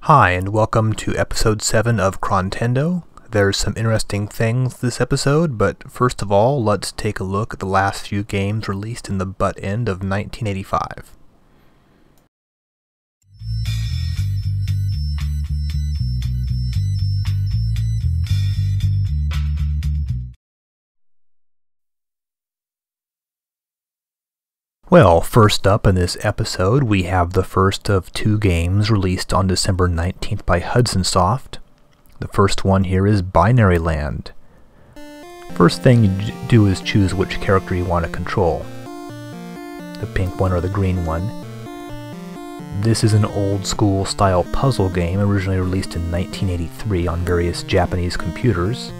Hi, and welcome to episode 7 of Chrontendo. There's some interesting things this episode, but first of all, let's take a look at the last few games released in the butt end of 1985. Well, first up in this episode, we have the first of two games released on December 19th by Hudson Soft. The first one here is Binary Land. First thing you do is choose which character you want to control, the pink one or the green one. This is an old school style puzzle game originally released in 1983 on various Japanese computers.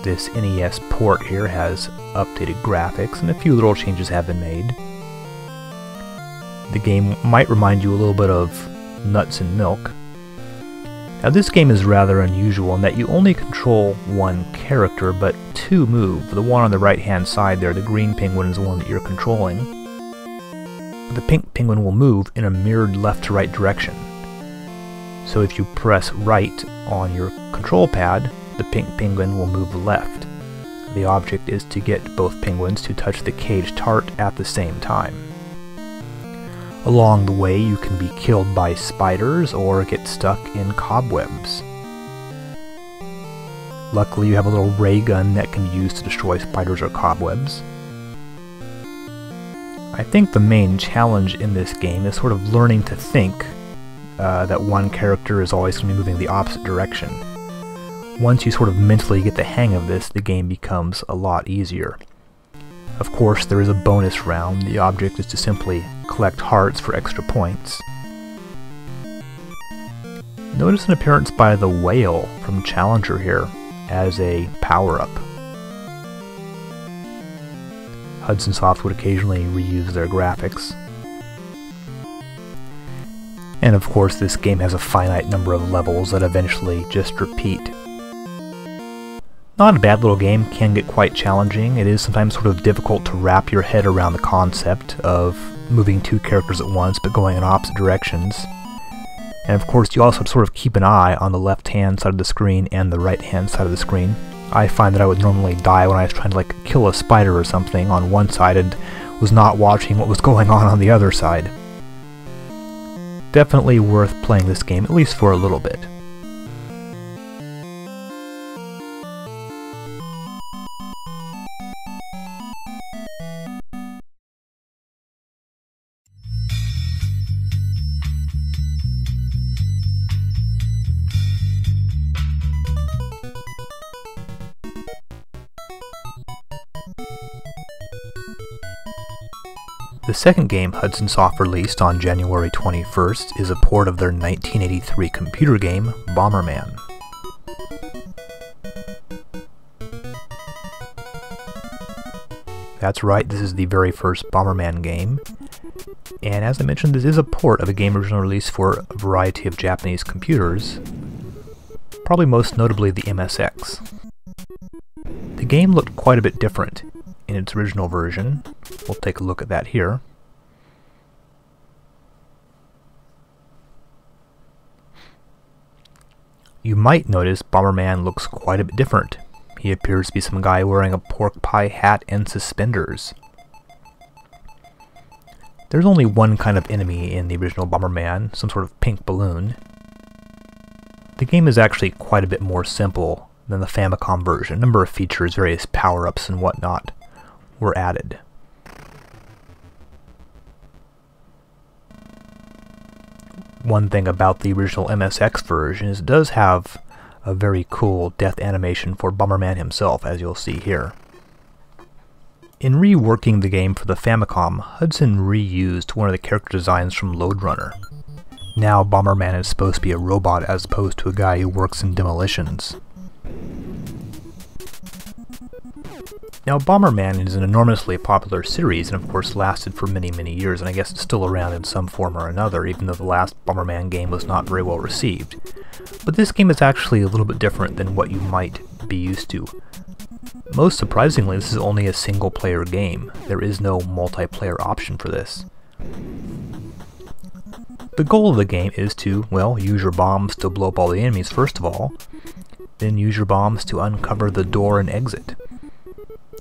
This NES port here has updated graphics and a few little changes have been made. The game might remind you a little bit of Nuts and Milk. Now this game is rather unusual in that you only control one character, but two move. The one on the right hand side there, the green penguin, is the one that you're controlling. The pink penguin will move in a mirrored left to right direction. So if you press right on your control pad, the pink penguin will move left. The object is to get both penguins to touch the caged tart at the same time. Along the way you can be killed by spiders or get stuck in cobwebs. Luckily you have a little ray gun that can be used to destroy spiders or cobwebs. I think the main challenge in this game is sort of learning to think that one character is always going to be moving the opposite direction. Once you sort of mentally get the hang of this, the game becomes a lot easier. Of course, there is a bonus round. The object is to simply collect hearts for extra points. Notice an appearance by the whale from Challenger here as a power-up. Hudson Soft would occasionally reuse their graphics. And of course, this game has a finite number of levels that eventually just repeat. Not a bad little game, can get quite challenging. It is sometimes sort of difficult to wrap your head around the concept of moving two characters at once but going in opposite directions. And of course you also have to sort of keep an eye on the left hand side of the screen and the right hand side of the screen. I find that I would normally die when I was trying to kill a spider or something on one side and was not watching what was going on the other side. Definitely worth playing this game, at least for a little bit. The second game Hudson Soft released on January 21st is a port of their 1983 computer game, Bomberman. That's right, this is the very first Bomberman game. And as I mentioned, this is a port of a game originally released for a variety of Japanese computers, probably most notably the MSX. The game looked quite a bit different in its original version. We'll take a look at that here. You might notice Bomberman looks quite a bit different. He appears to be some guy wearing a pork pie hat and suspenders. There's only one kind of enemy in the original Bomberman, some sort of pink balloon. The game is actually quite a bit more simple than the Famicom version. A number of features, various power-ups and whatnot, were added. One thing about the original MSX version is it does have a very cool death animation for Bomberman himself, as you'll see here. In reworking the game for the Famicom, Hudson reused one of the character designs from Lode Runner. Now Bomberman is supposed to be a robot as opposed to a guy who works in demolitions. Now Bomberman is an enormously popular series and of course lasted for many years, and I guess it's still around in some form or another, even though the last Bomberman game was not very well received. But this game is actually a little bit different than what you might be used to. Most surprisingly, this is only a single player game. There is no multiplayer option for this. The goal of the game is to, well, use your bombs to blow up all the enemies first of all, then use your bombs to uncover the door and exit.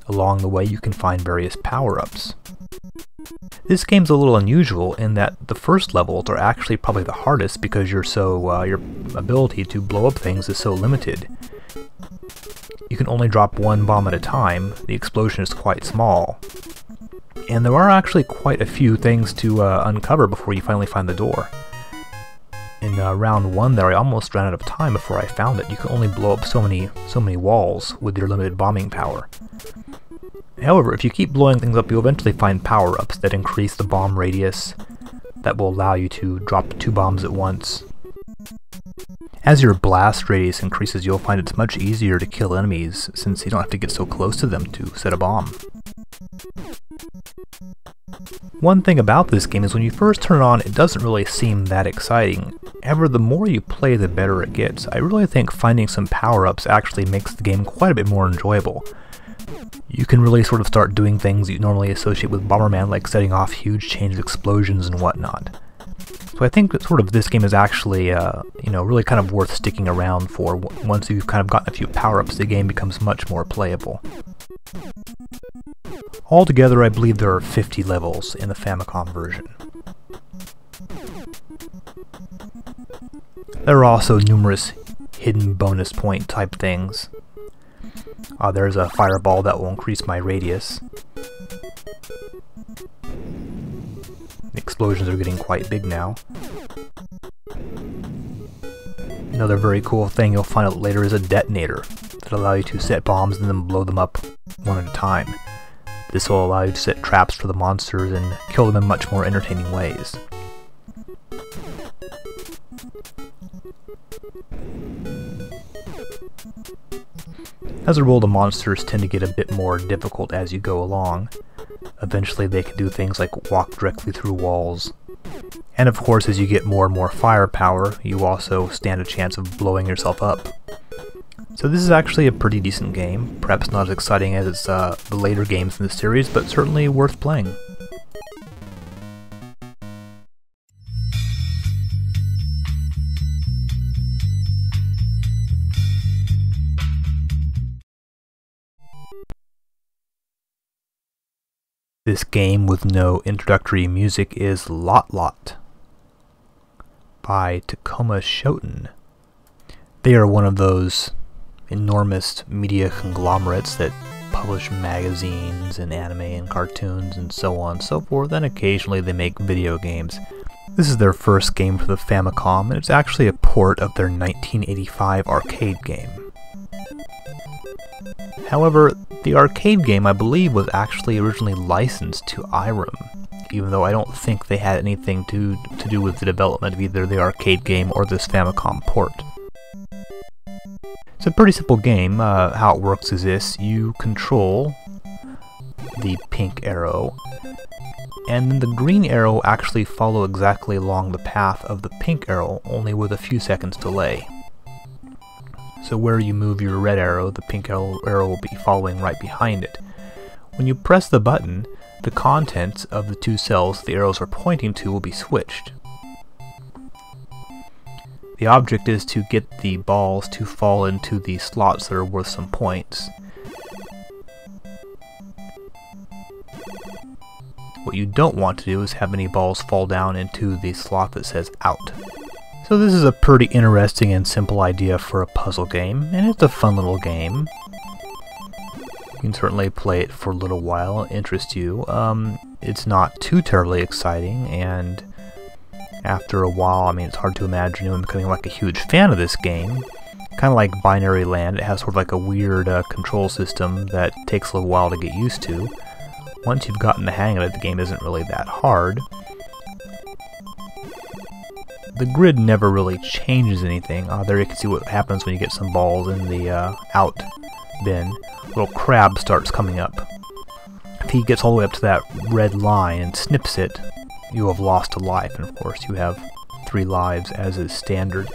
Along the way you can find various power-ups. This game's a little unusual in that the first levels are actually probably the hardest because your ability to blow up things is so limited. You can only drop one bomb at a time, the explosion is quite small, and there are actually quite a few things to uncover before you finally find the door. In round 1 there I almost ran out of time before I found it. You can only blow up so many walls with your limited bombing power. However, if you keep blowing things up, you'll eventually find power-ups that increase the bomb radius, that will allow you to drop 2 bombs at once. As your blast radius increases, you'll find it's much easier to kill enemies, since you don't have to get so close to them to set a bomb. One thing about this game is when you first turn it on, it doesn't really seem that exciting. However, the more you play, the better it gets. I really think finding some power-ups actually makes the game quite a bit more enjoyable. You can really sort of start doing things you normally associate with Bomberman, like setting off huge chains of explosions and whatnot. So I think that sort of this game is actually, really kind of worth sticking around for. Once you've kind of gotten a few power-ups, the game becomes much more playable. Altogether, I believe there are 50 levels in the Famicom version. There are also numerous hidden bonus point type things. There's a fireball that will increase my radius. The explosions are getting quite big now. Another very cool thing you'll find out later is a detonator that allows you to set bombs and then blow them up one at a time. This will allow you to set traps for the monsters and kill them in much more entertaining ways. As a rule, the monsters tend to get a bit more difficult as you go along. Eventually they can do things like walk directly through walls. And of course, as you get more and more firepower, you also stand a chance of blowing yourself up. So this is actually a pretty decent game, perhaps not as exciting as the later games in the series, but certainly worth playing. This game with no introductory music is Lot Lot by Tacoma Shoten. They are one of those enormous media conglomerates that publish magazines and anime and cartoons and so on and so forth, and occasionally they make video games. This is their first game for the Famicom, and it's actually a port of their 1985 arcade game. However, the arcade game, I believe, was actually originally licensed to Irem, even though I don't think they had anything to do with the development of either the arcade game or this Famicom port. It's a pretty simple game. How it works is this: you control the pink arrow, and then the green arrow actually follow exactly along the path of the pink arrow, only with a few seconds delay. So where you move your red arrow, the pink arrow will be following right behind it. When you press the button, the contents of the two cells the arrows are pointing to will be switched. The object is to get the balls to fall into the slots that are worth some points. What you don't want to do is have any balls fall down into the slot that says out. So this is a pretty interesting and simple idea for a puzzle game, and it's a fun little game. You can certainly play it for a little while and interest you. It's not too terribly exciting, and after a while, I mean, it's hard to imagine anyone becoming like a huge fan of this game. Kind of like Binary Land, it has sort of like a weird control system that takes a little while to get used to. Once you've gotten the hang of it, the game isn't really that hard. The grid never really changes anything. There you can see what happens when you get some balls in the out bin. A little crab starts coming up. If he gets all the way up to that red line and snips it, you have lost a life, and of course you have 3 lives as is standard.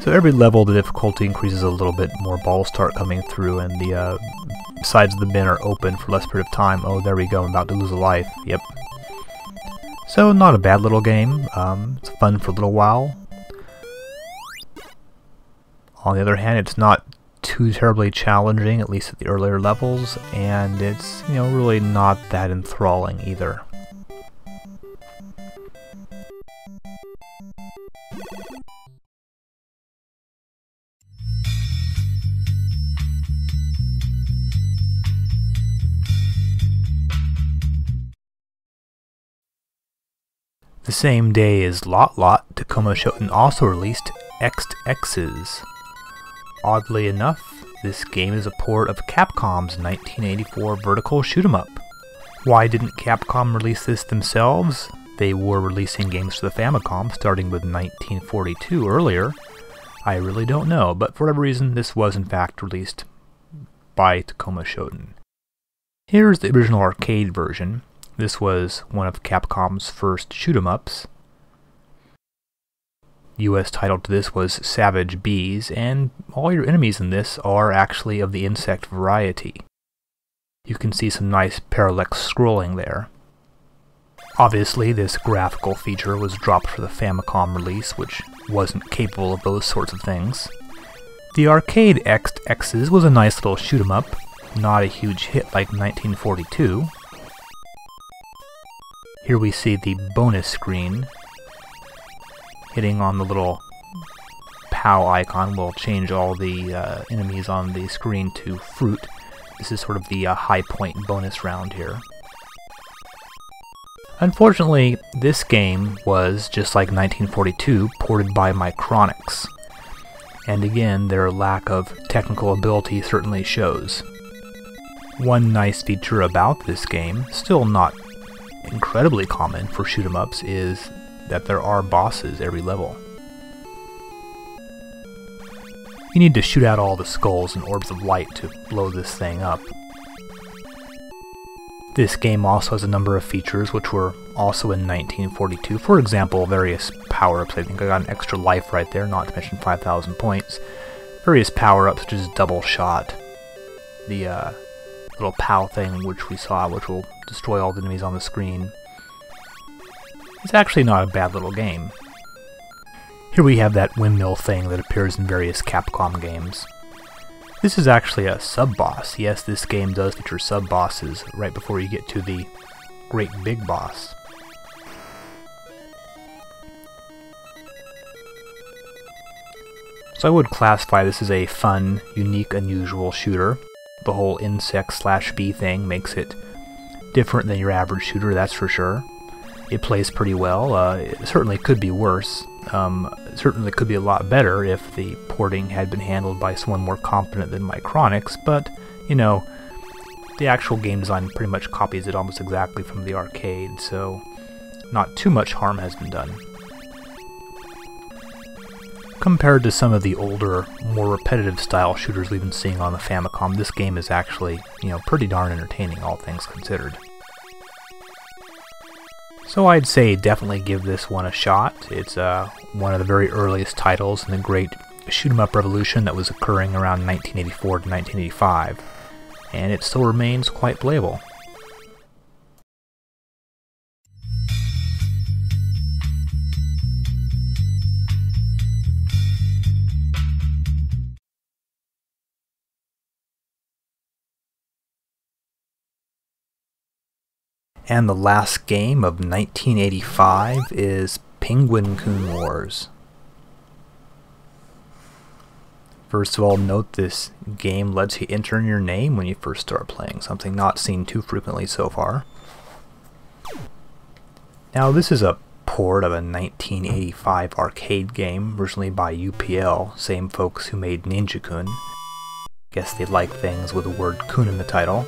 So every level the difficulty increases a little bit, more balls start coming through, and the sides of the bin are open for less period of time. Oh, there we go, I'm about to lose a life. Yep. So not a bad little game. It's fun for a little while. On the other hand, it's not too terribly challenging, at least at the earlier levels, and it's, really not that enthralling either. The same day as Lot, Tacoma Shoten also released Exed Exes. Oddly enough, this game is a port of Capcom's 1984 vertical shoot-'em-up. Why didn't Capcom release this themselves? They were releasing games for the Famicom starting with 1942 earlier. I really don't know, but for whatever reason this was in fact released by Tacoma Shoten. Here's the original arcade version. This was one of Capcom's first shoot-'em-ups. US title to this was Savage Bees, and all your enemies in this are actually of the insect variety. You can see some nice parallax scrolling there. Obviously, this graphical feature was dropped for the Famicom release, which wasn't capable of those sorts of things. The arcade Exed Exes was a nice little shoot-'em-up, not a huge hit like 1942. Here we see the bonus screen. Hitting on the little POW icon will change all the enemies on the screen to fruit. This is sort of the high point bonus round here. Unfortunately, this game was, just like 1942, ported by Micronix. And again, their lack of technical ability certainly shows. One nice feature about this game, still not incredibly common for shoot-'em-ups, is that there are bosses every level. You need to shoot out all the skulls and orbs of light to blow this thing up. This game also has a number of features which were also in 1942. For example, various power-ups. I think I got an extra life right there, not to mention 5,000 points. Various power-ups such as double shot. The little POW thing which we saw, which will destroy all the enemies on the screen. It's actually not a bad little game. Here we have that windmill thing that appears in various Capcom games. This is actually a sub-boss. Yes, this game does feature sub-bosses right before you get to the great big boss. So I would classify this as a fun, unique, unusual shooter. The whole insect/bee thing makes it different than your average shooter, that's for sure. It plays pretty well. It certainly could be worse. Certainly could be a lot better if the porting had been handled by someone more competent than Micronix, but, the actual game design pretty much copies it almost exactly from the arcade, so not too much harm has been done. Compared to some of the older, more repetitive style shooters we've been seeing on the Famicom, this game is actually, pretty darn entertaining, all things considered. So I'd say definitely give this one a shot. It's one of the very earliest titles in the great shoot-'em-up revolution that was occurring around 1984 to 1985, and it still remains quite playable. And the last game of 1985 is Penguin Kun Wars. First of all, note this game lets you enter in your name when you first start playing, something not seen too frequently so far. Now this is a port of a 1985 arcade game, originally by UPL, same folks who made Ninja Kun. Guess they like things with the word Kun in the title.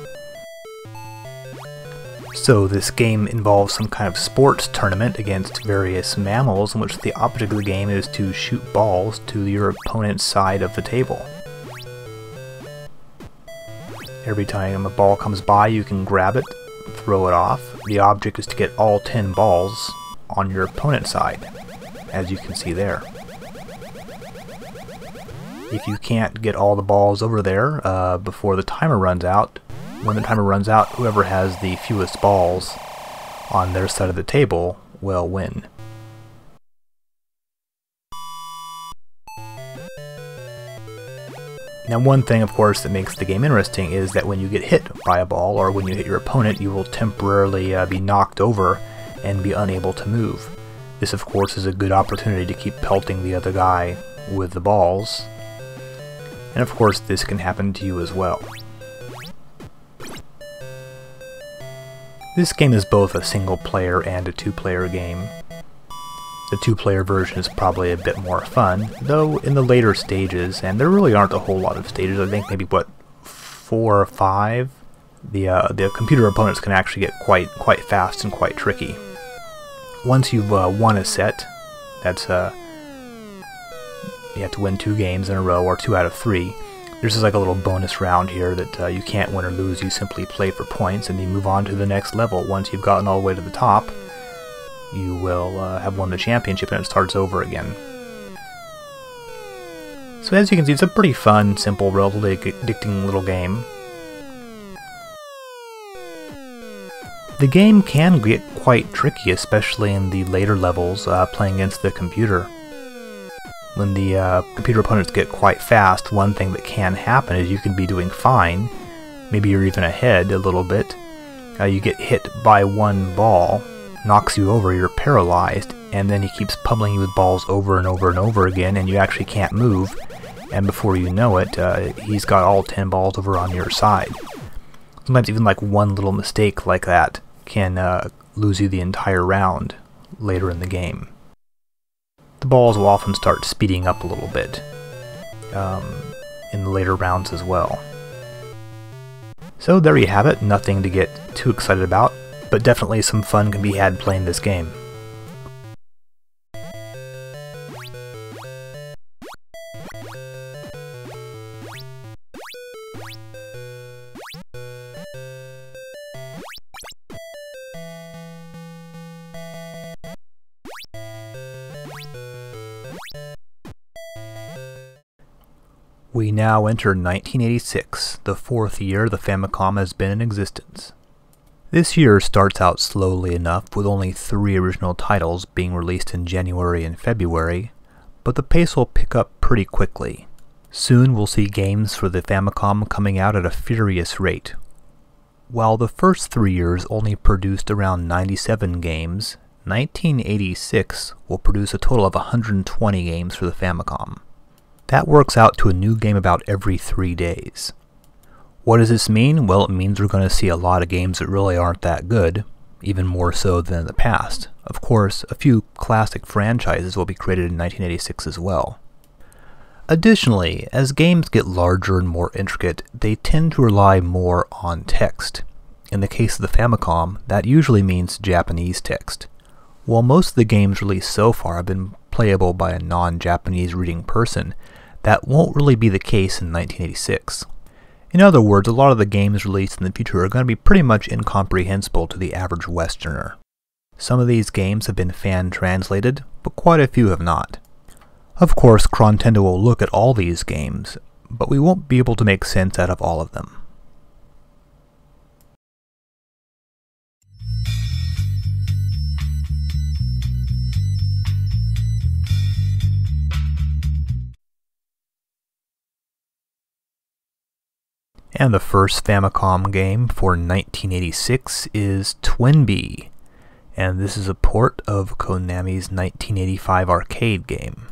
So this game involves some kind of sports tournament against various mammals in which the object of the game is to shoot balls to your opponent's side of the table. Every time a ball comes by you can grab it, throw it off. The object is to get all 10 balls on your opponent's side, as you can see there. If you can't get all the balls over there before the timer runs out, when the timer runs out, whoever has the fewest balls on their side of the table will win. Now one thing, of course, that makes the game interesting is that when you get hit by a ball, or when you hit your opponent, you will temporarily be knocked over and be unable to move. This, of course, is a good opportunity to keep pelting the other guy with the balls. And of course, this can happen to you as well. This game is both a single-player and a two-player game. The two-player version is probably a bit more fun, though in the later stages, and there really aren't a whole lot of stages, I think maybe, what, 4 or 5? The computer opponents can actually get quite fast and quite tricky. Once you've won a set, that's you have to win 2 games in a row, or 2 out of 3. There's just like a little bonus round here that you can't win or lose, you simply play for points, and you move on to the next level. Once you've gotten all the way to the top, you will have won the championship and it starts over again. So as you can see, it's a pretty fun, simple, relatively addicting little game. The game can get quite tricky, especially in the later levels playing against the computer. When the computer opponents get quite fast, one thing that can happen is you can be doing fine, maybe you're even ahead a little bit, you get hit by one ball, knocks you over, you're paralyzed, and then he keeps pummeling you with balls over and over and over again, and you actually can't move, and before you know it, he's got all 10 balls over on your side. Sometimes even like one little mistake like that can lose you the entire round later in the game. The balls will often start speeding up a little bit in the later rounds as well. So there you have it, nothing to get too excited about, but definitely some fun can be had playing this game. We now enter 1986, the 4th year the Famicom has been in existence. This year starts out slowly enough, with only 3 original titles being released in January and February, but the pace will pick up pretty quickly. Soon we'll see games for the Famicom coming out at a furious rate. While the first 3 years only produced around 97 games, 1986 will produce a total of 120 games for the Famicom. That works out to a new game about every 3 days. What does this mean? Well, it means we're going to see a lot of games that really aren't that good, even more so than in the past. Of course, a few classic franchises will be created in 1986 as well. Additionally, as games get larger and more intricate, they tend to rely more on text. In the case of the Famicom, that usually means Japanese text. While most of the games released so far have been playable by a non-Japanese reading person, that won't really be the case in 1986. In other words, a lot of the games released in the future are going to be pretty much incomprehensible to the average Westerner. Some of these games have been fan-translated, but quite a few have not. Of course, Chrontendo will look at all these games, but we won't be able to make sense out of all of them. And the first Famicom game for 1986 is Twinbee, and this is a port of Konami's 1985 arcade game.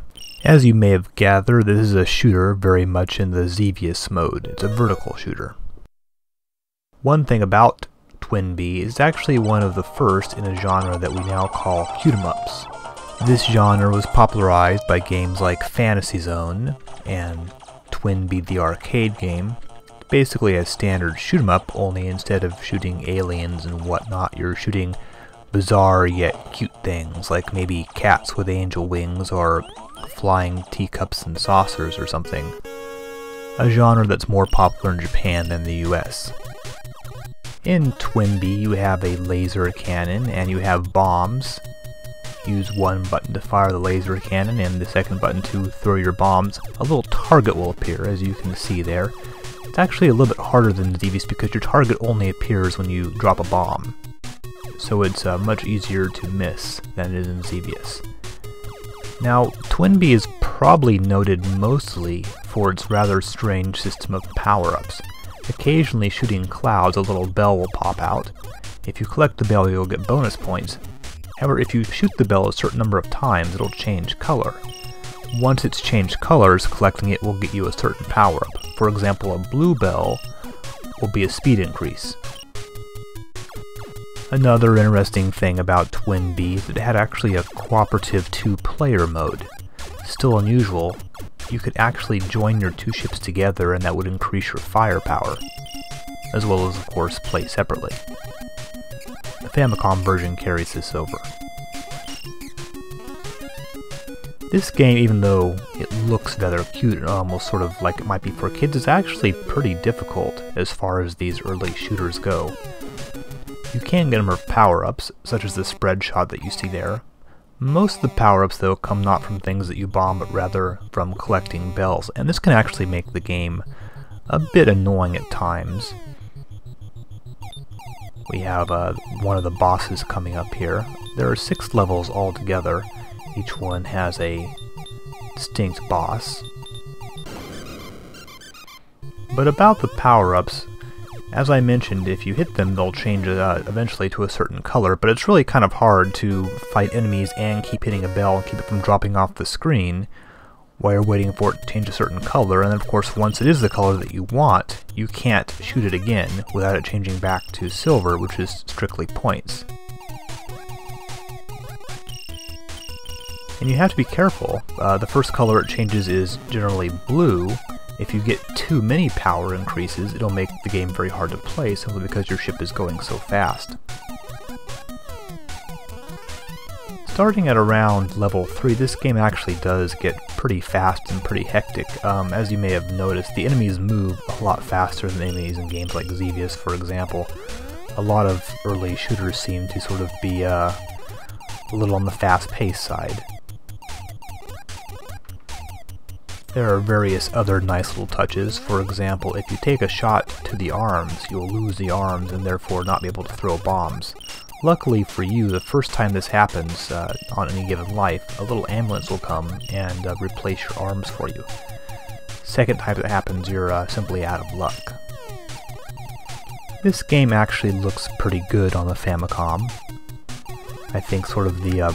As you may have gathered, this is a shooter very much in the Xevious mode. It's a vertical shooter. One thing about Twinbee is actually one of the first in a genre that we now call shoot-'em-ups. This genre was popularized by games like Fantasy Zone and Twinbee the arcade game. Basically a standard shoot-'em-up, only instead of shooting aliens and whatnot, you're shooting bizarre yet cute things, like maybe cats with angel wings or flying teacups and saucers or something. A genre that's more popular in Japan than the US. In Twinbee you have a laser cannon and you have bombs. Use one button to fire the laser cannon and the second button to throw your bombs. A little target will appear, as you can see there. It's actually a little bit harder than Xevious because your target only appears when you drop a bomb. so it's much easier to miss than it is in Xevious. Now, Twinbee is probably noted mostly for its rather strange system of power-ups. Occasionally shooting clouds, a little bell will pop out. If you collect the bell, you'll get bonus points. However, if you shoot the bell a certain number of times, it'll change color. Once it's changed colors, collecting it will get you a certain power-up. For example, a blue bell will be a speed increase. Another interesting thing about Twinbee is that it had actually a cooperative 2-player mode. Still unusual, you could actually join your two ships together and that would increase your firepower, as well as of course play separately. The Famicom version carries this over. This game, even though it looks rather cute and almost sort of like it might be for kids, is actually pretty difficult as far as these early shooters go. You can get a number of power-ups, such as the spread shot that you see there. Most of the power-ups, though, come not from things that you bomb, but rather from collecting bells, and this can actually make the game a bit annoying at times. We have one of the bosses coming up here. There are 6 levels altogether. Each one has a distinct boss. But about the power-ups, as I mentioned, if you hit them, they'll change eventually to a certain color, but it's really kind of hard to fight enemies and keep hitting a bell and keep it from dropping off the screen while you're waiting for it to change a certain color, and then of course once it is the color that you want, you can't shoot it again without it changing back to silver, which is strictly points. And you have to be careful. The first color it changes is generally blue. If you get too many power increases, it'll make the game very hard to play simply because your ship is going so fast. Starting at around level 3, this game actually does get pretty fast and pretty hectic. As you may have noticed, the enemies move a lot faster than enemies in games like Xevious, for example. A lot of early shooters seem to sort of be a little on the fast-paced side. There are various other nice little touches. For example, if you take a shot to the arms, you'll lose the arms and therefore not be able to throw bombs. Luckily for you, the first time this happens on any given life, a little ambulance will come and replace your arms for you. Second time it happens, you're simply out of luck. This game actually looks pretty good on the Famicom. I think sort of the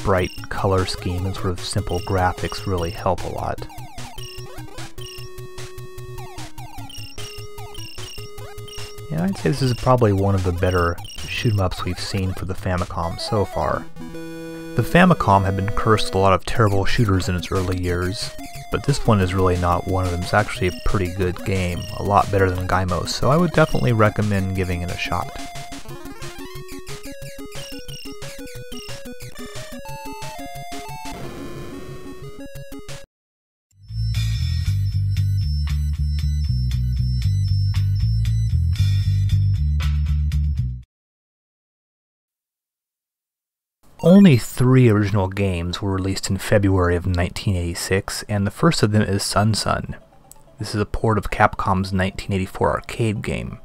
bright color scheme and sort of simple graphics really help a lot. Yeah, I'd say this is probably one of the better shoot-'em-ups we've seen for the Famicom so far. The Famicom had been cursed with a lot of terrible shooters in its early years, but this one is really not one of them. It's actually a pretty good game, a lot better than Gaimos, so I would definitely recommend giving it a shot. Only 3 original games were released in February of 1986, and the first of them is Sun Sun. This is a port of Capcom's 1984 arcade game.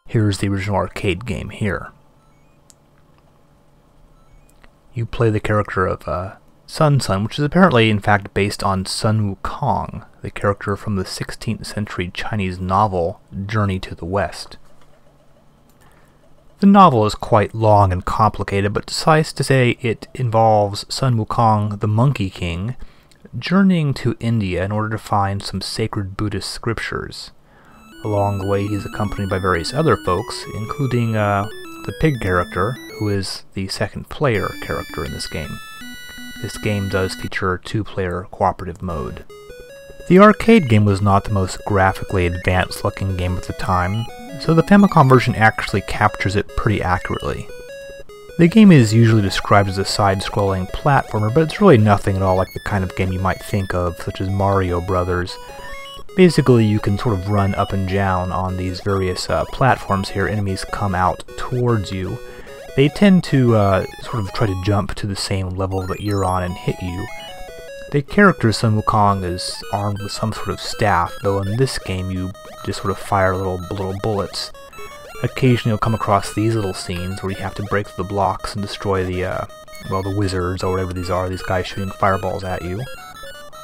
Here's the original arcade game here. You play the character of Sun Sun, which is apparently in fact based on Sun Wukong, the character from the 16th century Chinese novel Journey to the West. The novel is quite long and complicated, but suffice to say it involves Sun Wukong, the Monkey King, journeying to India in order to find some sacred Buddhist scriptures. Along the way he's accompanied by various other folks, including the pig character, who is the second player character in this game. This game does feature a 2-player cooperative mode. The arcade game was not the most graphically advanced looking game at the time, so the Famicom version actually captures it pretty accurately. The game is usually described as a side-scrolling platformer, but it's really nothing at all like the kind of game you might think of, such as Mario Brothers. Basically, you can sort of run up and down on these various platforms here. Enemies come out towards you. They tend to sort of try to jump to the same level that you're on and hit you. The character Sun Wukong is armed with some sort of staff, though in this game you just sort of fire little bullets Occasionally you'll come across these little scenes where you have to break through the blocks and destroy the wizards or whatever these are, these guys shooting fireballs at you,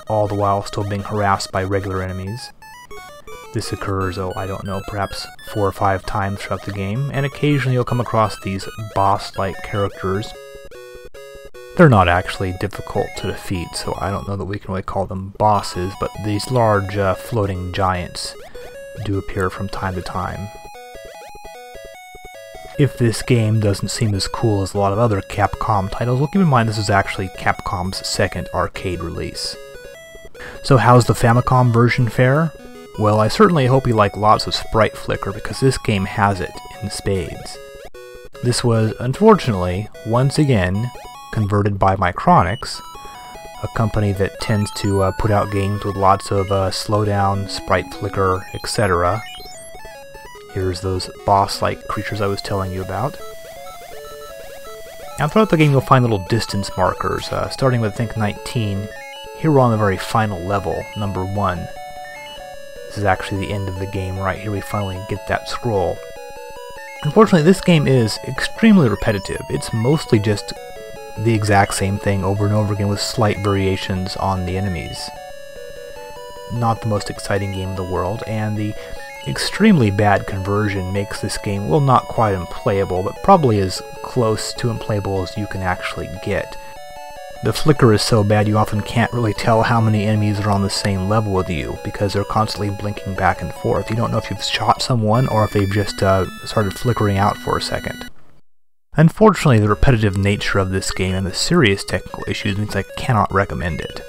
all the while still being harassed by regular enemies. This occurs, I don't know, perhaps 4 or 5 times throughout the game, and occasionally you'll come across these boss-like characters. They're not actually difficult to defeat, so I don't know that we can really call them bosses, but these large floating giants do appear from time to time. If this game doesn't seem as cool as a lot of other Capcom titles, well, keep in mind this is actually Capcom's second arcade release. So how's the Famicom version fare? Well, I certainly hope you like lots of sprite flicker, because this game has it in spades. This was, unfortunately, once again, converted by Micronix, a company that tends to put out games with lots of slowdown, sprite flicker, etc. Here's those boss-like creatures I was telling you about. Now throughout the game you'll find little distance markers, starting with I think 19. Here we're on the very final level, number 1. This is actually the end of the game. Right here we finally get that scroll. Unfortunately, this game is extremely repetitive. It's mostly just the exact same thing over and over again with slight variations on the enemies. Not the most exciting game in the world, and the extremely bad conversion makes this game, well, not quite unplayable, but probably as close to unplayable as you can actually get. The flicker is so bad you often can't really tell how many enemies are on the same level with you, because they're constantly blinking back and forth. You don't know if you've shot someone or if they've just started flickering out for a second. Unfortunately, the repetitive nature of this game and the serious technical issues means I cannot recommend it.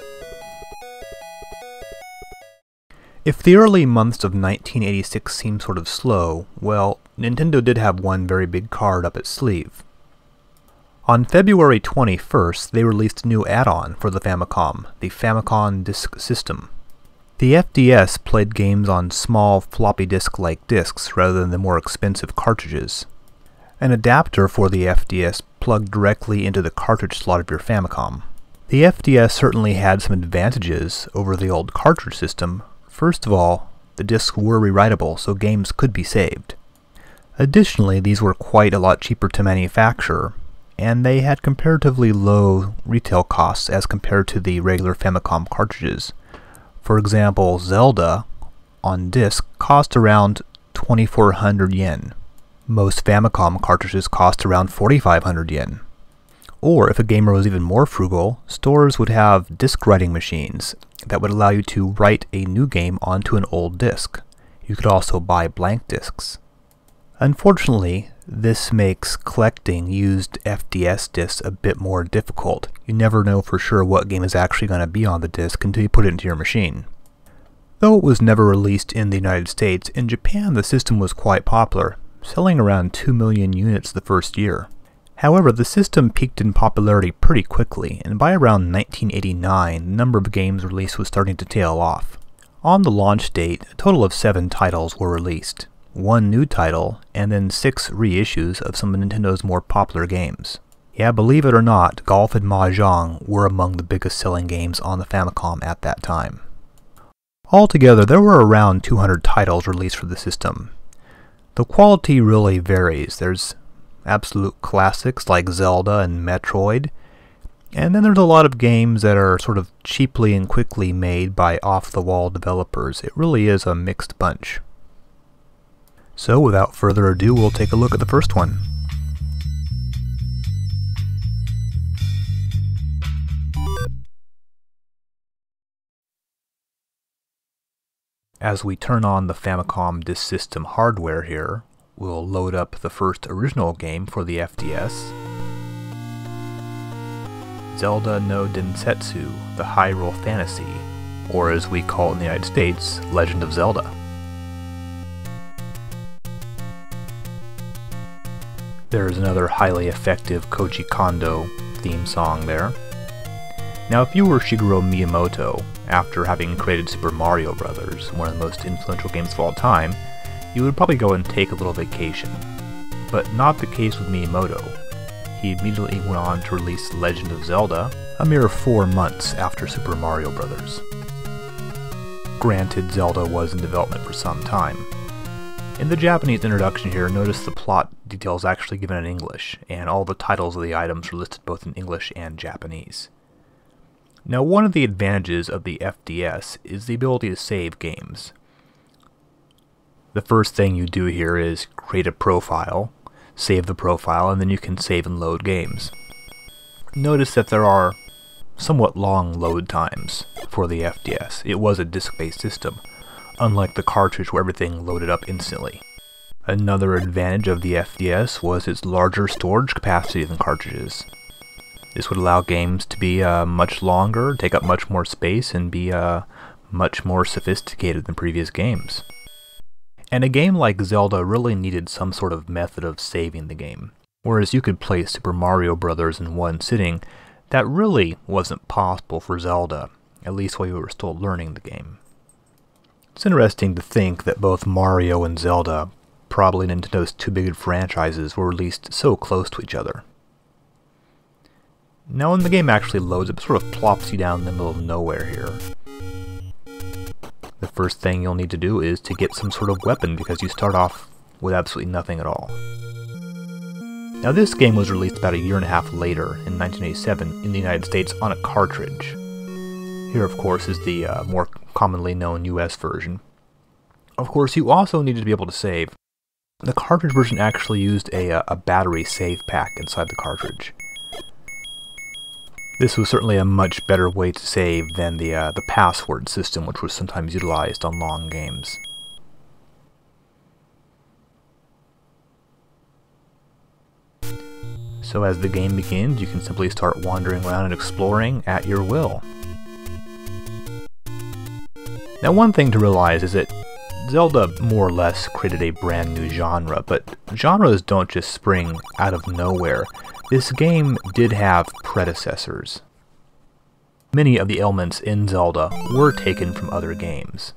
If the early months of 1986 seem sort of slow, well, Nintendo did have one very big card up its sleeve. On February 21st, they released a new add-on for the Famicom, the Famicom Disk System. The FDS played games on small floppy disk-like disks rather than the more expensive cartridges. An adapter for the FDS plugged directly into the cartridge slot of your Famicom. The FDS certainly had some advantages over the old cartridge system. First of all, the discs were rewritable, so games could be saved. Additionally, these were quite a lot cheaper to manufacture, and they had comparatively low retail costs as compared to the regular Famicom cartridges. For example, Zelda on disc cost around 2,400 yen. Most Famicom cartridges cost around 4,500 yen. Or, if a gamer was even more frugal, stores would have disc writing machines that would allow you to write a new game onto an old disc. You could also buy blank discs. Unfortunately, this makes collecting used FDS discs a bit more difficult. You never know for sure what game is actually going to be on the disc until you put it into your machine. Though it was never released in the United States, in Japan the system was quite popular, selling around 2 million units the first year. However, the system peaked in popularity pretty quickly, and by around 1989, the number of games released was starting to tail off. On the launch date, a total of 7 titles were released, 1 new title, and then 6 reissues of some of Nintendo's more popular games. Yeah, believe it or not, Golf and Mahjong were among the biggest selling games on the Famicom at that time. Altogether, there were around 200 titles released for the system. The quality really varies. There's absolute classics like Zelda and Metroid, and then there's a lot of games that are sort of cheaply and quickly made by off-the-wall developers. It really is a mixed bunch. So without further ado, we'll take a look at the first one. As we turn on the Famicom Disk System hardware here, we'll load up the first original game for the FDS, Zelda no Densetsu, the Hyrule Fantasy, or as we call it in the United States, Legend of Zelda. There's another highly effective Koji Kondo theme song there. Now if you were Shigeru Miyamoto, after having created Super Mario Bros., one of the most influential games of all time, you would probably go and take a little vacation. But not the case with Miyamoto. He immediately went on to release Legend of Zelda a mere 4 months after Super Mario Bros. Granted, Zelda was in development for some time. In the Japanese introduction here, notice the plot details actually given in English, and all the titles of the items are listed both in English and Japanese. Now, one of the advantages of the FDS is the ability to save games. The first thing you do here is create a profile, save the profile, and then you can save and load games. Notice that there are somewhat long load times for the FDS. It was a disk-based system, unlike the cartridge where everything loaded up instantly. Another advantage of the FDS was its larger storage capacity than cartridges. This would allow games to be much longer, take up much more space, and be much more sophisticated than previous games. And a game like Zelda really needed some sort of method of saving the game. Whereas you could play Super Mario Bros. In one sitting, that really wasn't possible for Zelda, at least while you were still learning the game. It's interesting to think that both Mario and Zelda, probably Nintendo's two big franchises, were released so close to each other. Now when the game actually loads, it sort of plops you down in the middle of nowhere here. The first thing you'll need to do is to get some sort of weapon, because you start off with absolutely nothing at all. Now this game was released about a year and a half later, in 1987, in the United States on a cartridge. Here, of course, is the more commonly known US version. Of course, you also needed to be able to save. The cartridge version actually used a battery save pack inside the cartridge. This was certainly a much better way to save than the password system, which was sometimes utilized on long games. So as the game begins, you can simply start wandering around and exploring at your will. Now, one thing to realize is that Zelda more or less created a brand new genre, but genres don't just spring out of nowhere. This game did have predecessors. Many of the elements in Zelda were taken from other games.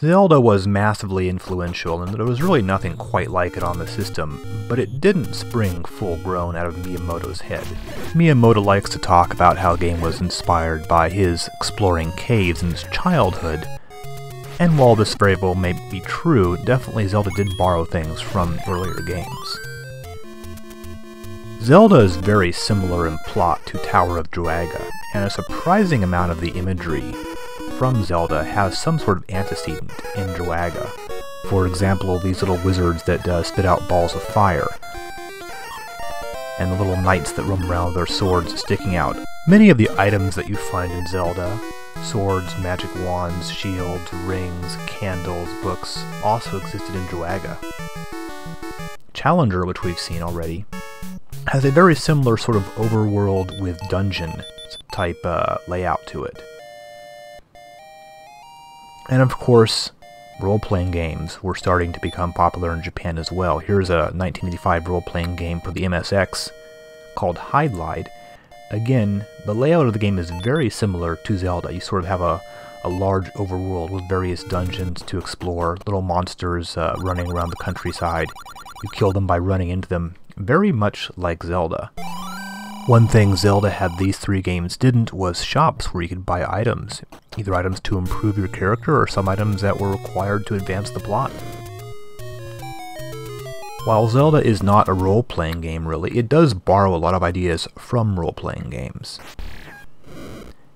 Zelda was massively influential, and there was really nothing quite like it on the system, but it didn't spring full-grown out of Miyamoto's head. Miyamoto likes to talk about how the game was inspired by his exploring caves in his childhood, and while this very well may be true, definitely Zelda did borrow things from earlier games. Zelda is very similar in plot to Tower of Druaga, and a surprising amount of the imagery from Zelda has some sort of antecedent in Druaga. For example, these little wizards that spit out balls of fire, and the little knights that roam around with their swords sticking out. Many of the items that you find in Zelda, swords, magic wands, shields, rings, candles, books, also existed in Druaga. Challenger, which we've seen already, has a very similar sort of overworld with dungeon type layout to it. And of course, role-playing games were starting to become popular in Japan as well. Here's a 1985 role-playing game for the MSX called Hydlide. Again, the layout of the game is very similar to Zelda. You sort of have a large overworld with various dungeons to explore, little monsters running around the countryside. You kill them by running into them, very much like Zelda. One thing Zelda had these three games didn't was shops where you could buy items, either items to improve your character or some items that were required to advance the plot. While Zelda is not a role-playing game really, it does borrow a lot of ideas from role-playing games.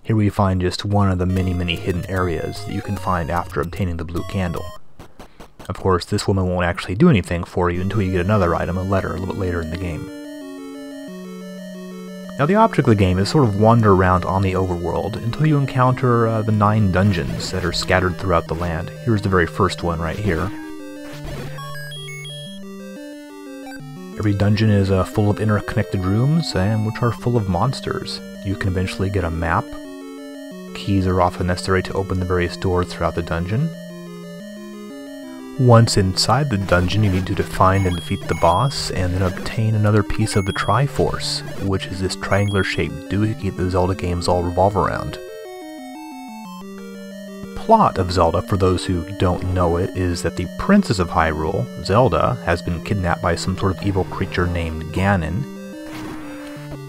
Here we find just one of the many hidden areas that you can find after obtaining the blue candle. Of course, this woman won't actually do anything for you until you get another item, a letter, a little bit later in the game. Now the object of the game is sort of wander around on the overworld until you encounter the 9 dungeons that are scattered throughout the land. Here's the very first one right here. Every dungeon is full of interconnected rooms, and which are full of monsters. You can eventually get a map. Keys are often necessary to open the various doors throughout the dungeon. Once inside the dungeon, you need to find and defeat the boss, and then obtain another piece of the Triforce, which is this triangular-shaped doohickey that the Zelda games all revolve around. The plot of Zelda, for those who don't know it, is that the Princess of Hyrule, Zelda, has been kidnapped by some sort of evil creature named Ganon.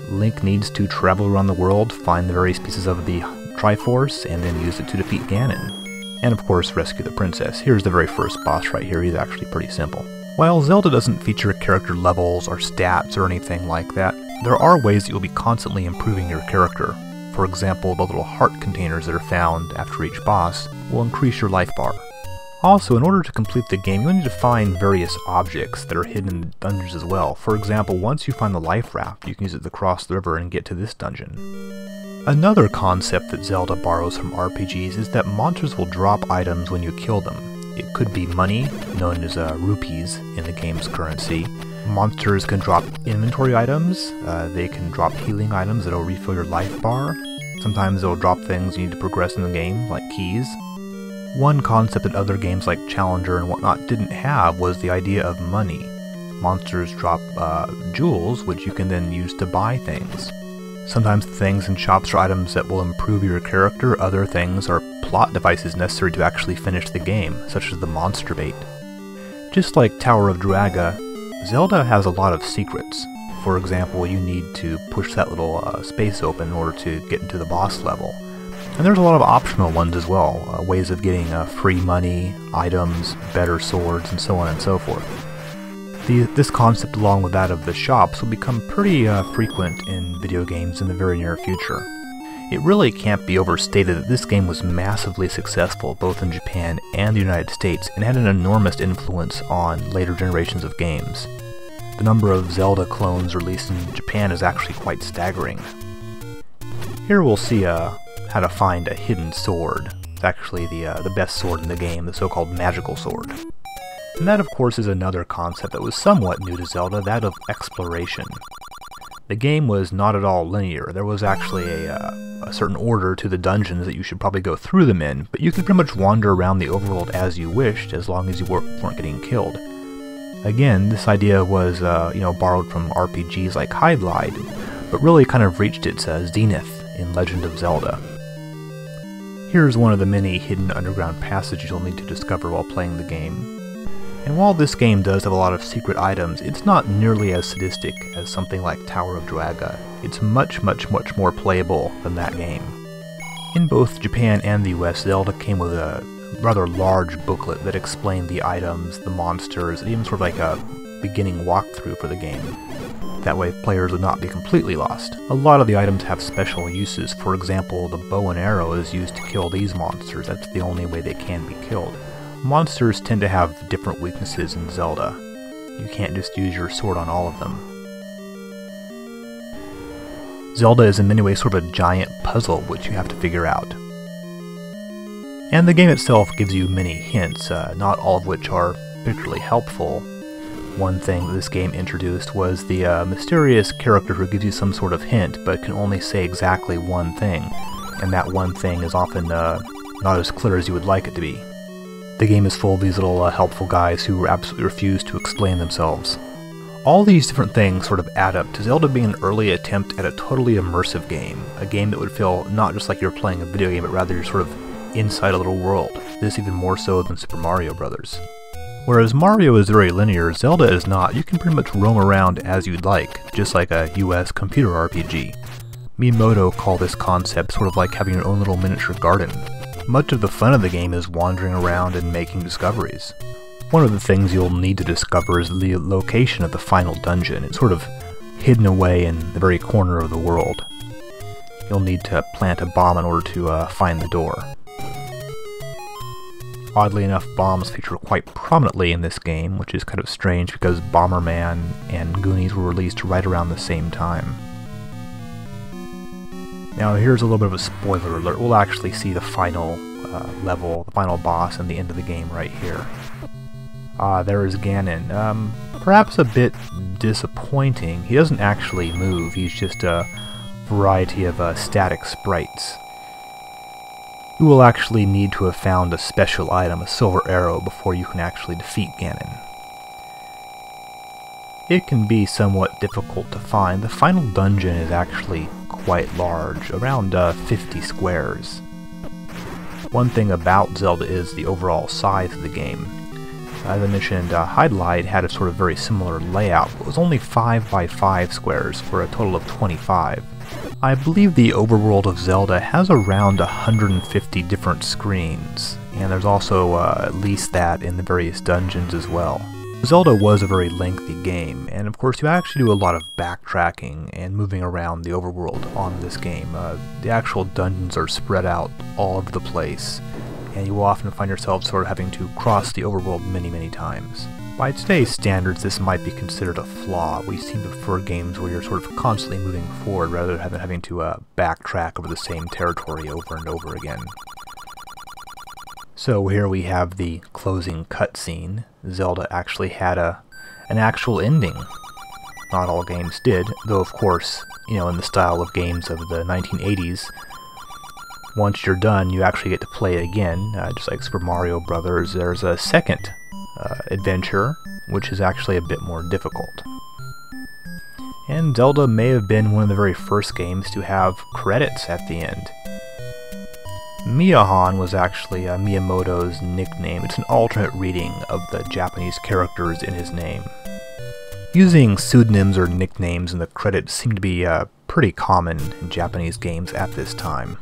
Link needs to travel around the world, find the various pieces of the Triforce, and then use it to defeat Ganon. And of course, rescue the princess. Here's the very first boss right here. He's actually pretty simple. While Zelda doesn't feature character levels or stats or anything like that, there are ways that you'll be constantly improving your character. For example, the little heart containers that are found after each boss will increase your life bar. Also, in order to complete the game, you'll need to find various objects that are hidden in the dungeons as well. For example, once you find the life raft, you can use it to cross the river and get to this dungeon. Another concept that Zelda borrows from RPGs is that monsters will drop items when you kill them. It could be money, known as rupees in the game's currency. Monsters can drop inventory items, they can drop healing items that'll refill your life bar. Sometimes they'll drop things you need to progress in the game, like keys. One concept that other games like Challenger and whatnot didn't have was the idea of money. Monsters drop jewels, which you can then use to buy things. Sometimes the things in shops are items that will improve your character, other things are plot devices necessary to actually finish the game, such as the monster bait. Just like Tower of Druaga, Zelda has a lot of secrets. For example, you need to push that little space open in order to get into the boss level. And there's a lot of optional ones as well, ways of getting free money, items, better swords, and so on and so forth. This concept, along with that of the shops, will become pretty frequent in video games in the very near future. It really can't be overstated that this game was massively successful both in Japan and the United States and had an enormous influence on later generations of games. The number of Zelda clones released in Japan is actually quite staggering. Here we'll see how to find a hidden sword. It's actually the best sword in the game, the so-called magical sword. And that, of course, is another concept that was somewhat new to Zelda, that of exploration. The game was not at all linear. There was actually a certain order to the dungeons that you should probably go through them in, but you could pretty much wander around the overworld as you wished, as long as you weren't getting killed. Again, this idea was borrowed from RPGs like Hydlide, but really kind of reached its zenith in Legend of Zelda. Here's one of the many hidden underground passages you'll need to discover while playing the game. And while this game does have a lot of secret items, it's not nearly as sadistic as something like Tower of Druaga. It's much more playable than that game. In both Japan and the US, Zelda came with a rather large booklet that explained the items, the monsters, and even sort of like a beginning walkthrough for the game. That way players would not be completely lost. A lot of the items have special uses. For example, the bow and arrow is used to kill these monsters. That's the only way they can be killed. Monsters tend to have different weaknesses in Zelda. You can't just use your sword on all of them. Zelda is in many ways sort of a giant puzzle which you have to figure out. And the game itself gives you many hints, not all of which are particularly helpful. One thing that this game introduced was the mysterious character who gives you some sort of hint, but can only say exactly one thing, and that one thing is often not as clear as you would like it to be. The game is full of these little helpful guys who absolutely refuse to explain themselves. All these different things sort of add up to Zelda being an early attempt at a totally immersive game, a game that would feel not just like you're playing a video game, but rather you're sort of inside a little world, this even more so than Super Mario Bros. Whereas Mario is very linear, Zelda is not. You can pretty much roam around as you'd like, just like a US computer RPG. Miyamoto called this concept sort of like having your own little miniature garden. Much of the fun of the game is wandering around and making discoveries. One of the things you'll need to discover is the location of the final dungeon. It's sort of hidden away in the very corner of the world. You'll need to plant a bomb in order to find the door. Oddly enough, bombs feature quite prominently in this game, which is kind of strange because Bomberman and Goonies were released right around the same time. Now here's a little bit of a spoiler alert. We'll actually see the final level, the final boss, and the end of the game right here. There is Ganon. Perhaps a bit disappointing. He doesn't actually move, he's just a variety of static sprites. You will actually need to have found a special item, a silver arrow, before you can actually defeat Ganon. It can be somewhat difficult to find. The final dungeon is actually quite large, around 50 squares. One thing about Zelda is the overall size of the game. As I mentioned, Hydlide had a sort of very similar layout, but it was only 5 by 5 squares for a total of 25. I believe the overworld of Zelda has around 150 different screens, and there's also at least that in the various dungeons as well. Zelda was a very lengthy game, and of course you actually do a lot of backtracking and moving around the overworld on this game. The actual dungeons are spread out all over the place, and you will often find yourself sort of having to cross the overworld many times. By today's standards, this might be considered a flaw. We seem to prefer games where you're sort of constantly moving forward rather than having to backtrack over the same territory over and over again. So here we have the closing cutscene. Zelda actually had an actual ending. Not all games did, though of course, you know, in the style of games of the 1980s, once you're done, you actually get to play it again. Just like Super Mario Brothers, there's a second adventure, which is actually a bit more difficult. And Zelda may have been one of the very first games to have credits at the end. Miyahan was actually Miyamoto's nickname. It's an alternate reading of the Japanese characters in his name. Using pseudonyms or nicknames in the credits seemed to be pretty common in Japanese games at this time.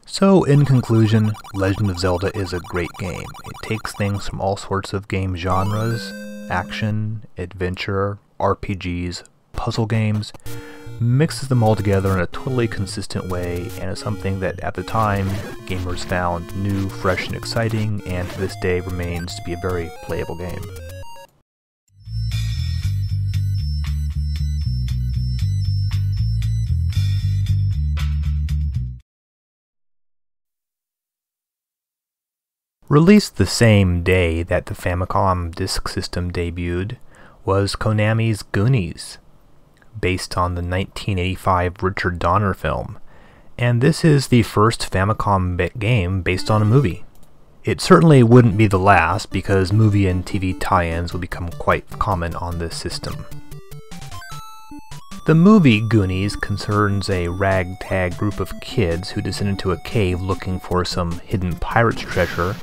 So, in conclusion, Legend of Zelda is a great game. It takes things from all sorts of game genres, action, adventure, RPGs, puzzle games, mixes them all together in a totally consistent way, and is something that at the time gamers found new, fresh, and exciting, and to this day remains to be a very playable game. Released the same day that the Famicom Disk System debuted was Konami's Goonies, based on the 1985 Richard Donner film, and this is the first Famicom game based on a movie. It certainly wouldn't be the last, because movie and TV tie-ins will become quite common on this system. The movie Goonies concerns a ragtag group of kids who descend into a cave looking for some hidden pirate's treasure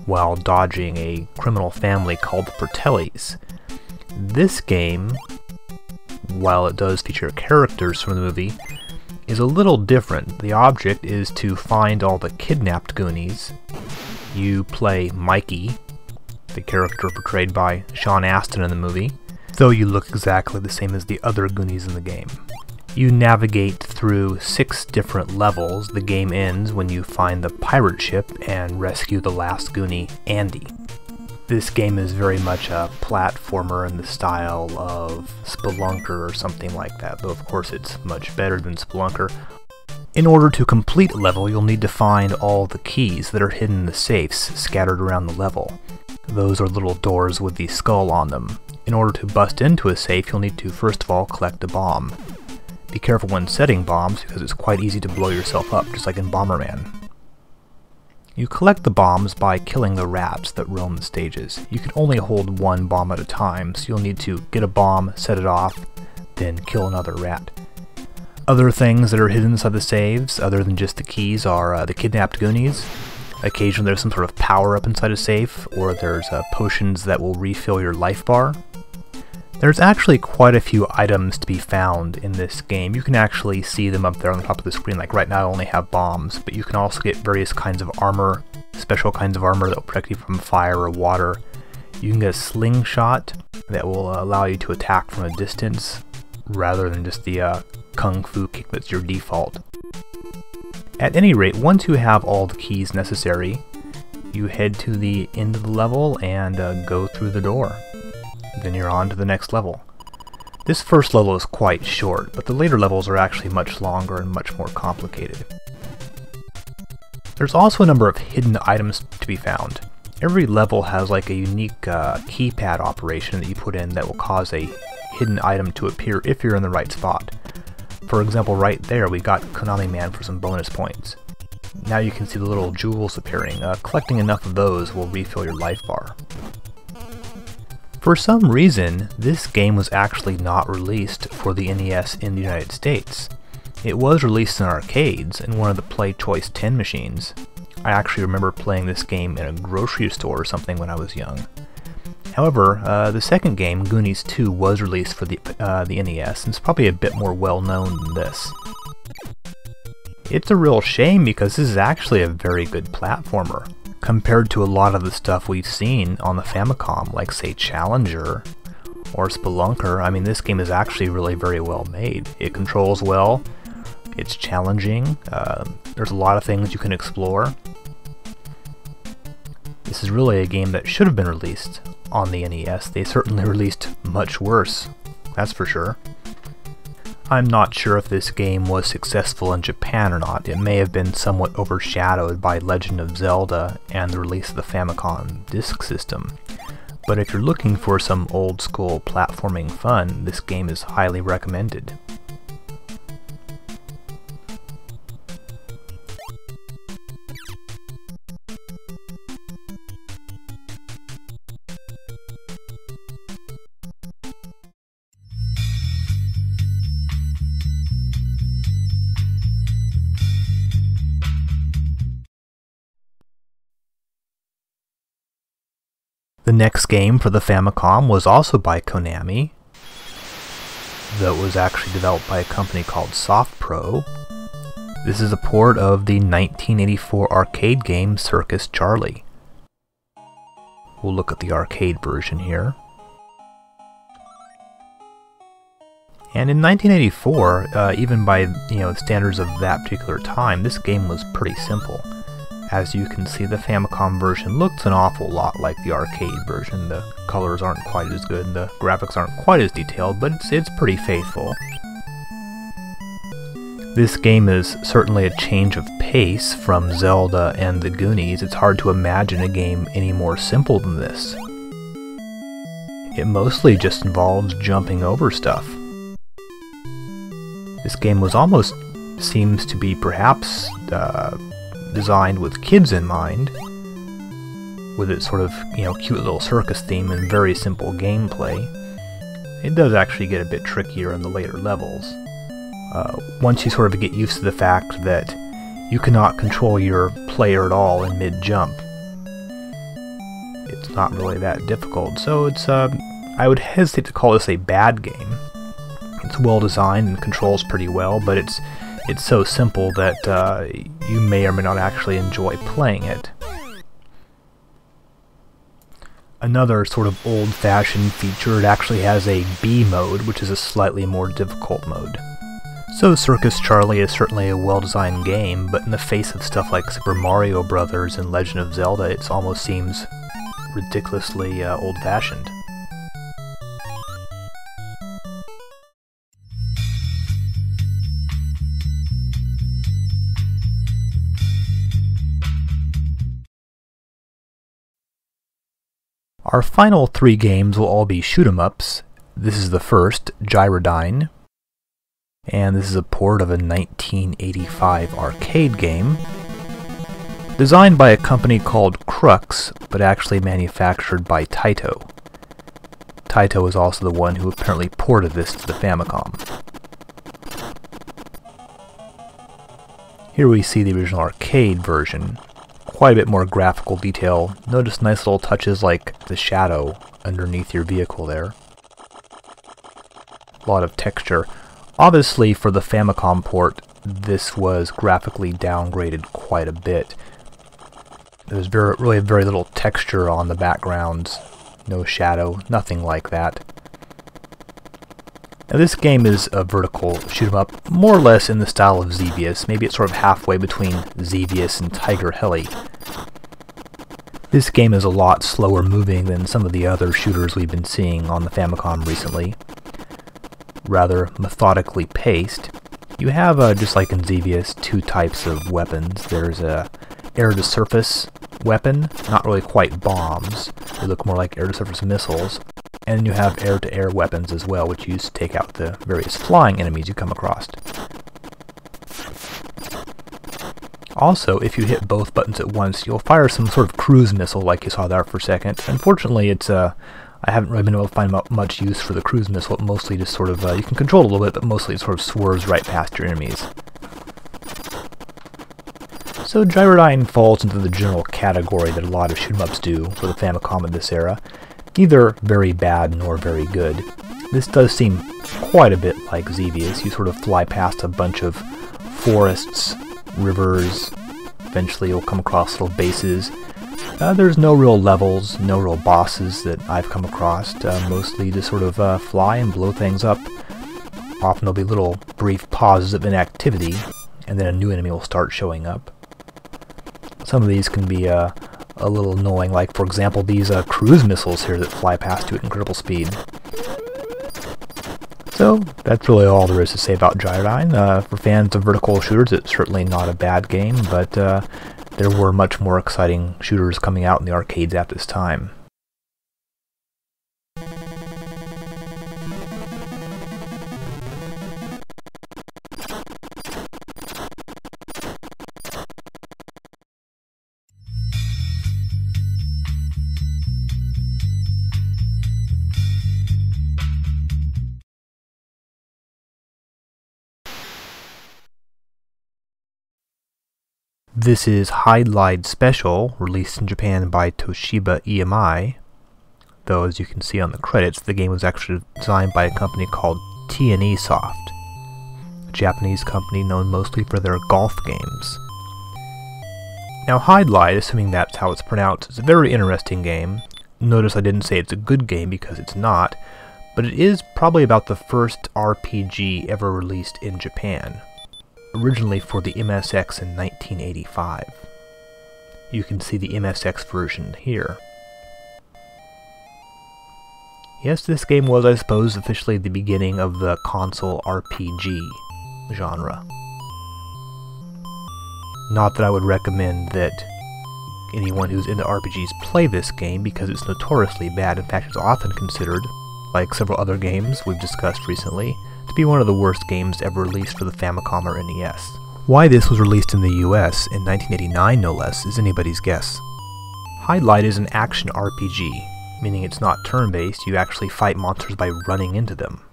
while dodging a criminal family called the Fratellis. This game, while it does feature characters from the movie, is a little different. The object is to find all the kidnapped Goonies. You play Mikey, the character portrayed by Sean Astin in the movie, though you look exactly the same as the other Goonies in the game. You navigate through 6 different levels. The game ends when you find the pirate ship and rescue the last Goonie, Andy. This game is very much a platformer in the style of Spelunker or something like that, though of course it's much better than Spelunker. In order to complete a level, you'll need to find all the keys that are hidden in the safes scattered around the level. Those are little doors with the skull on them. In order to bust into a safe, you'll need to first of all collect a bomb. Be careful when setting bombs, because it's quite easy to blow yourself up, just like in Bomberman. You collect the bombs by killing the rats that roam the stages. You can only hold one bomb at a time, so you'll need to get a bomb, set it off, then kill another rat. Other things that are hidden inside the saves, other than just the keys, are the kidnapped Goonies. Occasionally there's some sort of power-up inside a safe, or there's potions that will refill your life bar. There's actually quite a few items to be found in this game. You can actually see them up there on the top of the screen. Like right now I only have bombs, but you can also get various kinds of armor, special kinds of armor that will protect you from fire or water. You can get a slingshot that will allow you to attack from a distance, rather than just the kung fu kick that's your default. At any rate, once you have all the keys necessary, you head to the end of the level and go through the door. Then you're on to the next level. This first level is quite short, but the later levels are actually much longer and much more complicated. There's also a number of hidden items to be found. Every level has like a unique keypad operation that you put in that will cause a hidden item to appear if you're in the right spot. For example, right there we got Konami Man for some bonus points. Now you can see the little jewels appearing. Collecting enough of those will refill your life bar. For some reason, this game was actually not released for the NES in the United States. It was released in arcades in one of the Play Choice 10 machines. I actually remember playing this game in a grocery store or something when I was young. However, the second game, Goonies 2, was released for the NES, and it's probably a bit more well known than this. It's a real shame because this is actually a very good platformer compared to a lot of the stuff we've seen on the Famicom, like say Challenger or Spelunker. I mean, this game is actually really very well made. It controls well, it's challenging, there's a lot of things you can explore. This is really a game that should have been released on the NES. They certainly released much worse, that's for sure. I'm not sure if this game was successful in Japan or not. It may have been somewhat overshadowed by Legend of Zelda and the release of the Famicom Disk System. But if you're looking for some old school platforming fun, this game is highly recommended. The next game for the Famicom was also by Konami, though it was actually developed by a company called SoftPro. This is a port of the 1984 arcade game Circus Charlie. We'll look at the arcade version here. And in 1984, even by standards of that particular time, this game was pretty simple. As you can see, the Famicom version looks an awful lot like the arcade version. The colors aren't quite as good, and the graphics aren't quite as detailed, but it's pretty faithful. This game is certainly a change of pace from Zelda and the Goonies. It's hard to imagine a game any more simple than this. It mostly just involves jumping over stuff. This game was almost seems to be perhaps designed with kids in mind, with its sort of cute little circus theme and very simple gameplay. It does actually get a bit trickier in the later levels. Once you sort of get used to the fact that you cannot control your player at all in mid-jump, it's not really that difficult. So it's I would hesitate to call this a bad game. It's well designed and controls pretty well, but it's so simple that you may or may not actually enjoy playing it. Another sort of old-fashioned feature, it actually has a B mode, which is a slightly more difficult mode. So Circus Charlie is certainly a well-designed game, but in the face of stuff like Super Mario Bros. And Legend of Zelda, it almost seems ridiculously old-fashioned. Our final three games will all be shoot-'em-ups. This is the first, Gyrodine, and this is a port of a 1985 arcade game, designed by a company called Crux, but actually manufactured by Taito. Taito is also the one who apparently ported this to the Famicom. Here we see the original arcade version. Quite a bit more graphical detail. Notice nice little touches like the shadow underneath your vehicle there. A lot of texture. Obviously for the Famicom port, this was graphically downgraded quite a bit. There's really very little texture on the backgrounds. No shadow, nothing like that. Now this game is a vertical shoot-'em-up, more or less in the style of Xevious. Maybe it's sort of halfway between Xevious and Tiger Heli. This game is a lot slower moving than some of the other shooters we've been seeing on the Famicom recently. Rather methodically paced. You have, just like in Xevious, two types of weapons. There's a air-to-surface weapon, not really quite bombs. They look more like air-to-surface missiles. And you have air-to-air weapons as well, which you use to take out the various flying enemies you come across. Also, if you hit both buttons at once, you'll fire some sort of cruise missile like you saw there for a second. Unfortunately, I haven't really been able to find much use for the cruise missile. It mostly just sort of, you can control it a little bit, but mostly it sort of swerves right past your enemies. So Gyrodine falls into the general category that a lot of shoot-'em-ups do for the Famicom in this era. Neither very bad nor very good. This does seem quite a bit like Xevious. You sort of fly past a bunch of forests rivers. Eventually you'll come across little bases. There's no real levels, no real bosses that I've come across. Mostly just sort of fly and blow things up. Often there'll be little brief pauses of inactivity, and then a new enemy will start showing up. Some of these can be a little annoying, like for example these cruise missiles here that fly past you at incredible speed. So that's really all there is to say about Gyrodine. For fans of vertical shooters, it's certainly not a bad game, but there were much more exciting shooters coming out in the arcades at this time. This is Hydlide Special, released in Japan by Toshiba EMI, though as you can see on the credits, the game was actually designed by a company called T&E Soft, a Japanese company known mostly for their golf games. Now Hydlide, assuming that's how it's pronounced, is a very interesting game. Notice I didn't say it's a good game because it's not, but it is probably about the first RPG ever released in Japan. Originally for the MSX in 1985. You can see the MSX version here. Yes, this game was, I suppose, officially the beginning of the console RPG genre. Not that I would recommend that anyone who's into RPGs play this game, because it's notoriously bad. In fact, it's often considered, like several other games we've discussed recently, to be one of the worst games ever released for the Famicom or NES. Why this was released in the US in 1989 no less is anybody's guess. Hydlide is an action RPG, meaning it's not turn-based, you actually fight monsters by running into them.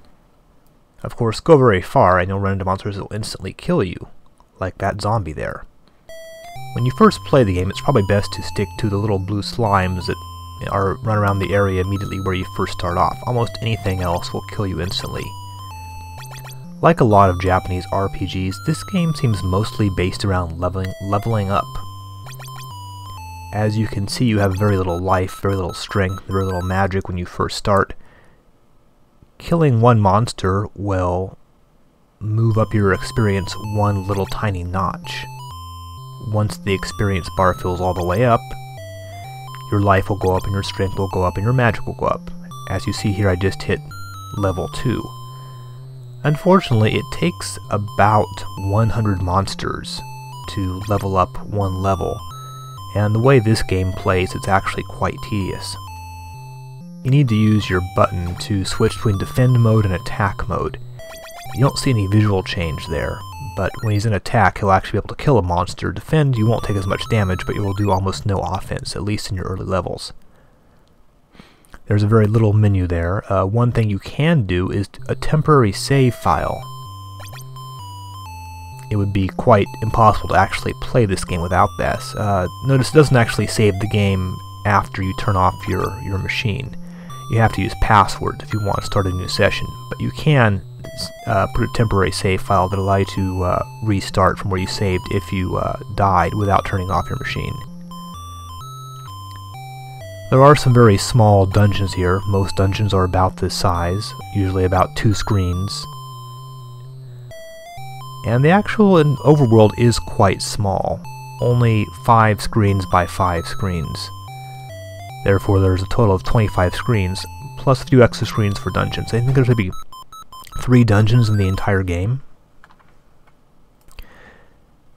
Of course, go very far and you'll run into monsters that will instantly kill you, like that zombie there. When you first play the game, it's probably best to stick to the little blue slimes that run around the area immediately where you first start off. Almost anything else will kill you instantly. Like a lot of Japanese RPGs, this game seems mostly based around leveling up. As you can see, you have very little life, very little strength, very little magic when you first start. Killing one monster will move up your experience one little tiny notch. Once the experience bar fills all the way up, your life will go up and your strength will go up and your magic will go up. As you see here, I just hit level 2. Unfortunately, it takes about 100 monsters to level up one level, and the way this game plays, it's actually quite tedious. You need to use your button to switch between defend mode and attack mode. You don't see any visual change there, but when he's in attack, he'll actually be able to kill a monster. Defend, you won't take as much damage, but you will do almost no offense, at least in your early levels. There's a very little menu there. One thing you can do is a temporary save file. It would be quite impossible to actually play this game without this. Notice it doesn't actually save the game after you turn off your machine. You have to use passwords if you want to start a new session, but you can put a temporary save file that allows you to restart from where you saved if you died without turning off your machine. There are some very small dungeons here. Most dungeons are about this size, usually about 2 screens. And the actual overworld is quite small, only 5 screens by 5 screens. Therefore there's a total of 25 screens, plus a few extra screens for dungeons. I think there's maybe 3 dungeons in the entire game.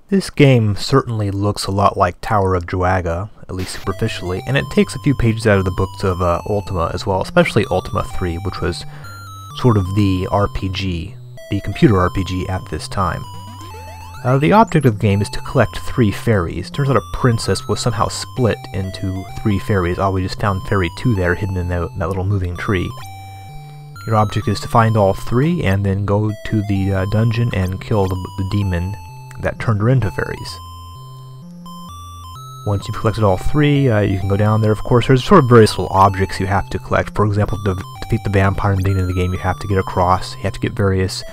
This game certainly looks a lot like Tower of Druaga, at least superficially, and it takes a few pages out of the books of Ultima as well, especially Ultima 3, which was sort of the RPG, the computer RPG at this time. The object of the game is to collect 3 fairies. Turns out a princess was somehow split into 3 fairies. Oh, we just found fairy 2 there, hidden in that little moving tree. Your object is to find all 3, and then go to the dungeon and kill the demon that turned her into fairies. Once you've collected all 3, you can go down there. Of course, there's sort of various little objects you have to collect. For example, to defeat the vampire in the beginning of the game, you have to get a cross. You have to get various,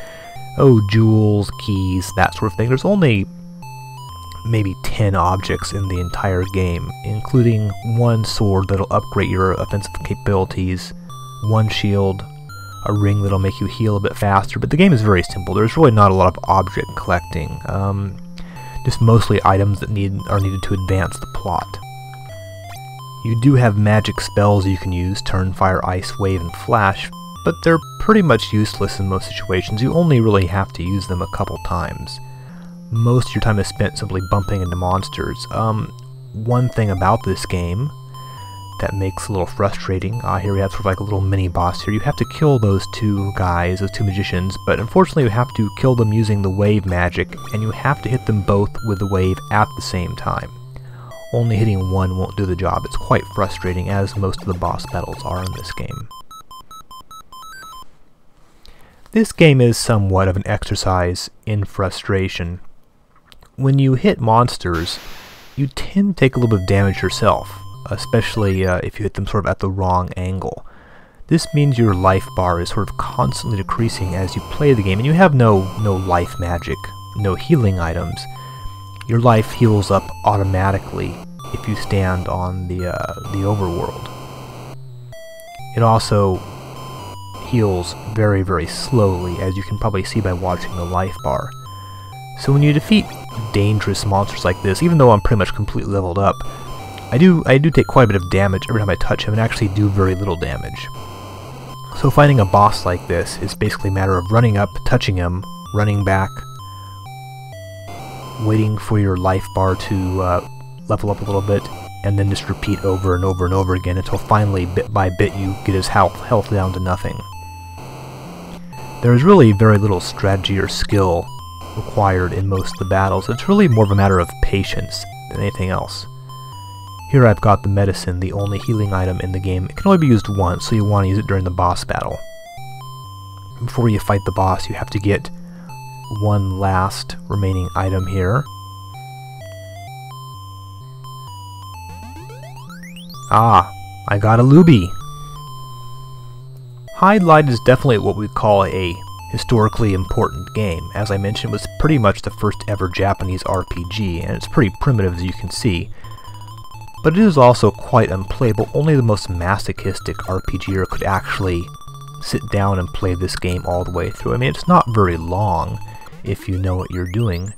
jewels, keys, that sort of thing. There's only maybe 10 objects in the entire game, including one sword that'll upgrade your offensive capabilities, one shield, a ring that'll make you heal a bit faster, but the game is very simple. There's really not a lot of object collecting, just mostly items that are needed to advance the plot. You do have magic spells you can use, Turn, Fire, Ice, Wave, and Flash, but they're pretty much useless in most situations. You only really have to use them a couple times. Most of your time is spent simply bumping into monsters. One thing about this game that makes it a little frustrating, here we have sort of like a little mini-boss here. You have to kill those two guys, those two magicians, but unfortunately you have to kill them using the wave magic, and you have to hit them both with the wave at the same time. Only hitting one won't do the job. It's quite frustrating, as most of the boss battles are in this game. This game is somewhat of an exercise in frustration. When you hit monsters, you tend to take a little bit of damage yourself, especially if you hit them sort of at the wrong angle. This means your life bar is sort of constantly decreasing as you play the game, and you have no life magic, no healing items. Your life heals up automatically if you stand on the overworld. It also heals very, very slowly, as you can probably see by watching the life bar. So when you defeat dangerous monsters like this, even though I'm pretty much completely leveled up, I do take quite a bit of damage every time I touch him, and actually do very little damage. So fighting a boss like this is basically a matter of running up, touching him, running back, waiting for your life bar to level up a little bit, and then just repeat over and over and over again until finally, bit by bit, you get his health down to nothing. There is really very little strategy or skill required in most of the battles. It's really more of a matter of patience than anything else. Here I've got the medicine, the only healing item in the game. It can only be used once, so you want to use it during the boss battle. Before you fight the boss, you have to get one last remaining item here. Ah, I got a Luby! Hydlide is definitely what we'd call a historically important game. As I mentioned, it was pretty much the first ever Japanese RPG, and it's pretty primitive, as you can see. But it is also quite unplayable. Only the most masochistic RPGer could actually sit down and play this game all the way through. I mean, it's not very long if you know what you're doing.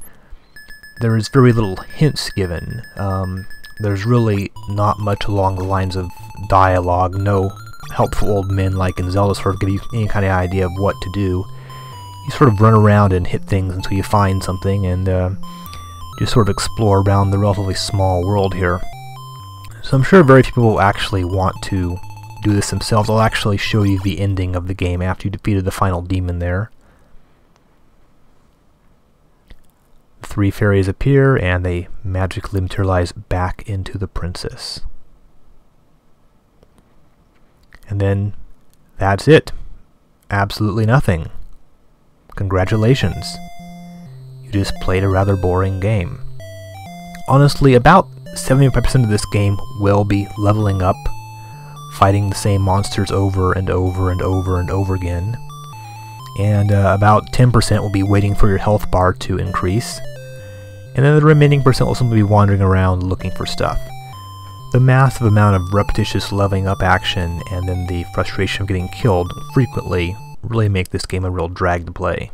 There is very little hints given. There's really not much along the lines of dialogue. No helpful old men like in Zelda sort of give you any kind of idea of what to do. You sort of run around and hit things until you find something, and just sort of explore around the relatively small world here. So I'm sure very few people will actually want to do this themselves. I'll actually show you the ending of the game after you defeated the final demon there. The three fairies appear, and they magically materialize back into the princess. And then that's it. Absolutely nothing. Congratulations. You just played a rather boring game. Honestly, about 75% of this game will be leveling up, fighting the same monsters over and over and over and over again. And about 10% will be waiting for your health bar to increase. And then the remaining percent will simply be wandering around looking for stuff. The massive amount of repetitious leveling up action and then the frustration of getting killed frequently really make this game a real drag to play.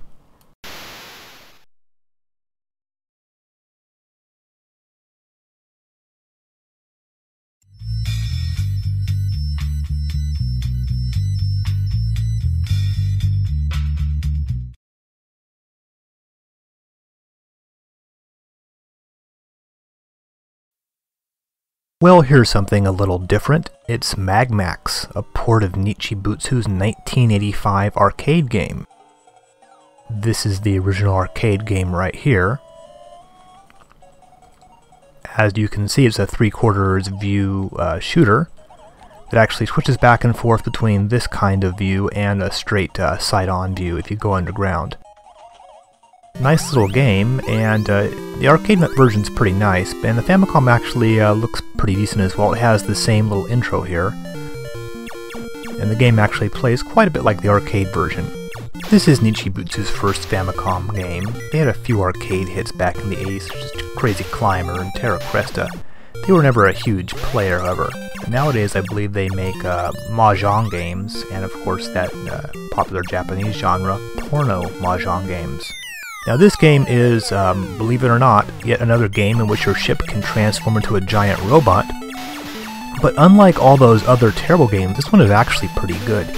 Well, here's something a little different. It's MagMax, a port of Nichibutsu's 1985 arcade game. This is the original arcade game right here. As you can see, it's a 3/4 view shooter that actually switches back and forth between this kind of view and a straight side-on view if you go underground. Nice little game, and the arcade version's pretty nice, and the Famicom actually looks pretty decent as well. It has the same little intro here, and the game actually plays quite a bit like the arcade version. This is Nichibutsu's first Famicom game. They had a few arcade hits back in the 80s, such as Crazy Climber and Terra Cresta. They were never a huge player, however. Nowadays, I believe they make mahjong games, and of course that popular Japanese genre, porno mahjong games. Now this game is, believe it or not, yet another game in which your ship can transform into a giant robot. But unlike all those other terrible games, this one is actually pretty good.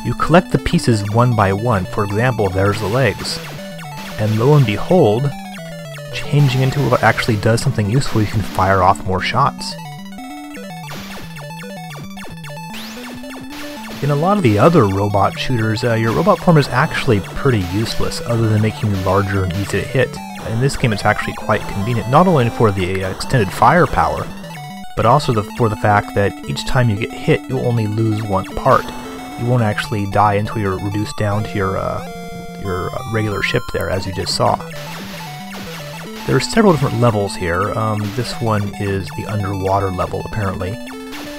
You collect the pieces one by one. For example, there's the legs. And lo and behold, changing into what actually does something useful, you can fire off more shots. In a lot of the other robot shooters, your robot form is actually pretty useless, other than making you larger and easy to hit. In this game it's actually quite convenient, not only for the extended firepower, but also for the fact that each time you get hit, you'll only lose one part. You won't actually die until you're reduced down to your regular ship there, as you just saw. There are several different levels here. This one is the underwater level, apparently.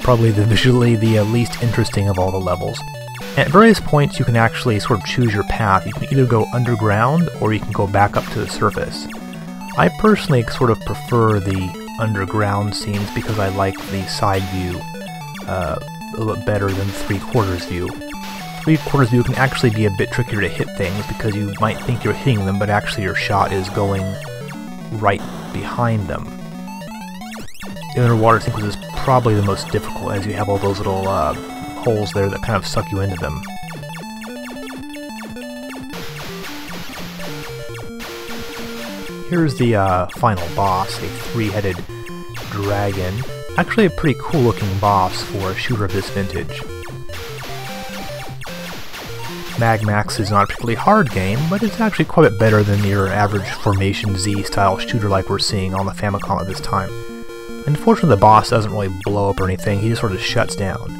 Probably visually the least interesting of all the levels. At various points you can actually sort of choose your path. You can either go underground or you can go back up to the surface. I personally sort of prefer the underground scenes because I like the side view a little bit better than the 3/4 view. 3/4 view can actually be a bit trickier to hit things because you might think you're hitting them, but actually your shot is going right behind them. The underwater sequence is probably the most difficult, as you have all those little holes there that kind of suck you into them. Here's the final boss, a three-headed dragon. Actually a pretty cool looking boss for a shooter of this vintage. MagMax is not a particularly hard game, but it's actually quite a bit better than your average Formation Z style shooter like we're seeing on the Famicom at this time. Unfortunately, the boss doesn't really blow up or anything, he just sort of shuts down.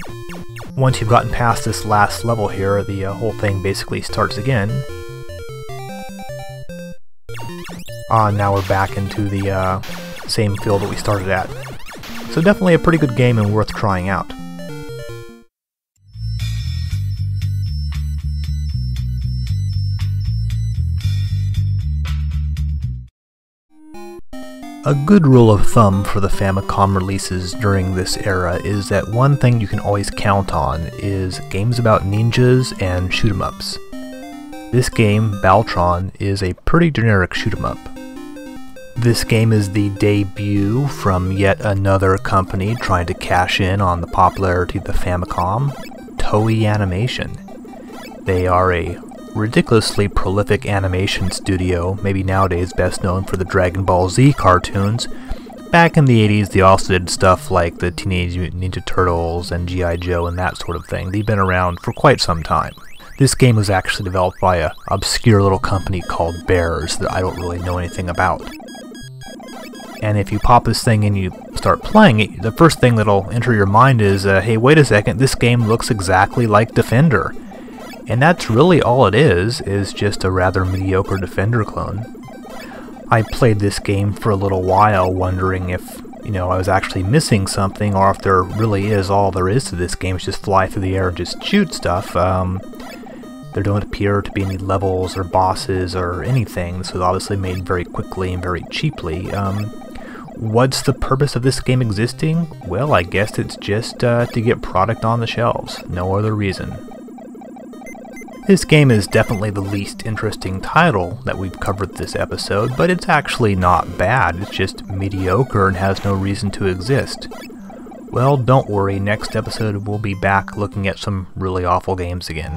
Once you've gotten past this last level here, the whole thing basically starts again. Now we're back into the same field that we started at. So definitely a pretty good game and worth trying out. A good rule of thumb for the Famicom releases during this era is that one thing you can always count on is games about ninjas and shoot-'em-ups. This game, Baltron, is a pretty generic shoot-'em-up. This game is the debut from yet another company trying to cash in on the popularity of the Famicom, Toei Animation. They are a ridiculously prolific animation studio, maybe nowadays best known for the Dragon Ball Z cartoons. Back in the 80s they also did stuff like the Teenage Mutant Ninja Turtles and G.I. Joe and that sort of thing. They've been around for quite some time. This game was actually developed by an obscure little company called Bears that I don't really know anything about. And if you pop this thing and you start playing it, the first thing that'll enter your mind is, hey, wait a second, this game looks exactly like Defender. And that's really all it is just a rather mediocre Defender clone. I played this game for a little while wondering if, I was actually missing something, or if there really is all there is to this game is just fly through the air and just shoot stuff. There don't appear to be any levels or bosses or anything. This was obviously made very quickly and very cheaply. What's the purpose of this game existing? Well, I guess it's just to get product on the shelves. No other reason. This game is definitely the least interesting title that we've covered this episode, but it's actually not bad. It's just mediocre and has no reason to exist. Well, don't worry, next episode we'll be back looking at some really awful games again.